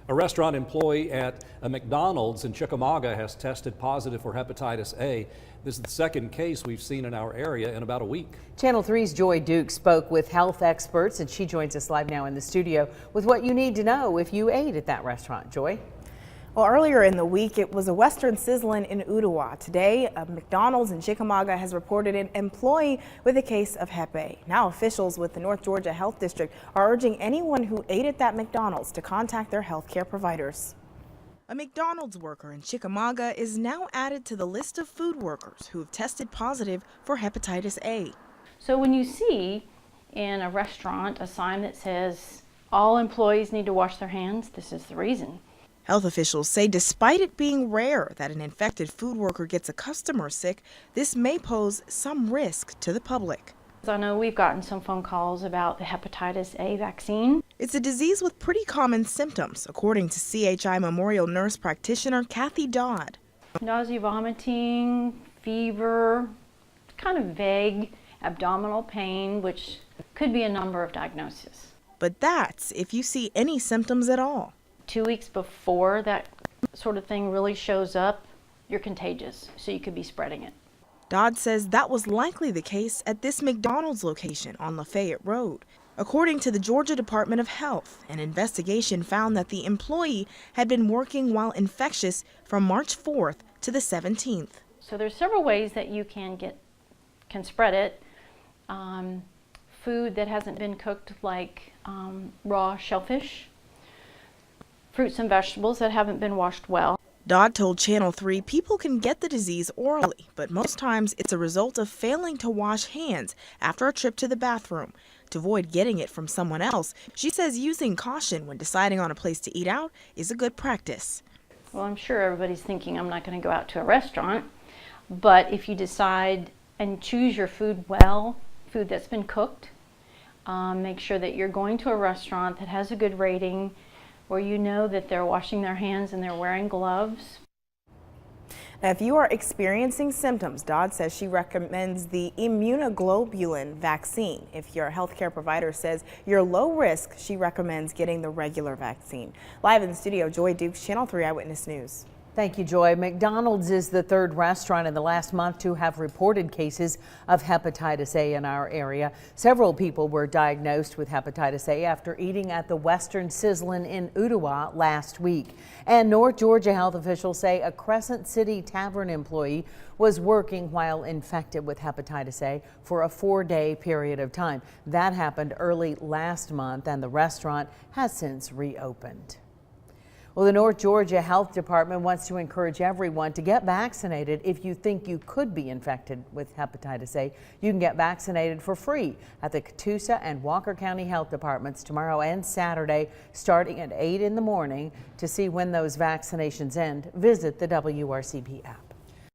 A restaurant employee at a McDonald's in Chickamauga has tested positive for hepatitis A. This is the second case we've seen in our area in about a week. Channel 3's Joy Duke spoke with health experts, and she joins us live now in the studio with what you need to know if you ate at that restaurant. Joy? Well, earlier in the week, it was a Western Sizzlin in Ottawa. Today, a McDonald's in Chickamauga has reported an employee with a case of Hep A. Now, officials with the North Georgia Health District are urging anyone who ate at that McDonald's to contact their health care providers. A McDonald's worker in Chickamauga is now added to the list of food workers who have tested positive for hepatitis A. So when you see in a restaurant a sign that says all employees need to wash their hands, this is the reason. Health officials say despite it being rare that an infected food worker gets a customer sick, this may pose some risk to the public. I know we've gotten some phone calls about the hepatitis A vaccine. It's a disease with pretty common symptoms, according to CHI Memorial nurse practitioner Kathy Dodd. Nausea, vomiting, fever, kind of vague abdominal pain, which could be a number of diagnoses. But that's if you see any symptoms at all. 2 weeks before that sort of thing really shows up, you're contagious, so you could be spreading it. Dodd says that was likely the case at this McDonald's location on Lafayette Road. According to the Georgia Department of Health, an investigation found that the employee had been working while infectious from March 4th to the 17th. So there's several ways that you can spread it. Food that hasn't been cooked, like raw shellfish, fruits and vegetables that haven't been washed well. Dodd told Channel 3 people can get the disease orally, but most times it's a result of failing to wash hands after a trip to the bathroom. To avoid getting it from someone else, she says using caution when deciding on a place to eat out is a good practice. Well, I'm sure everybody's thinking I'm not going to go out to a restaurant, but if you decide and choose your food well, food that's been cooked, make sure that you're going to a restaurant that has a good rating, where you know that they're washing their hands and they're wearing gloves. Now, if you are experiencing symptoms, Dodd says she recommends the immunoglobulin vaccine. If your healthcare provider says you're low risk, she recommends getting the regular vaccine. Live in the studio, Joy Duke, Channel 3 Eyewitness News. Thank you, Joy. McDonald's is the third restaurant in the last month to have reported cases of hepatitis A in our area. Several people were diagnosed with hepatitis A after eating at the Western Sizzlin in Ottawa last week. And North Georgia health officials say a Crescent City Tavern employee was working while infected with hepatitis A for a 4-day period of time. That happened early last month, and the restaurant has since reopened. Well, the North Georgia Health Department wants to encourage everyone to get vaccinated if you think you could be infected with hepatitis A. You can get vaccinated for free at the Catoosa and Walker County Health Departments tomorrow and Saturday, starting at 8 in the morning. To see when those vaccinations end, visit the WRCP app.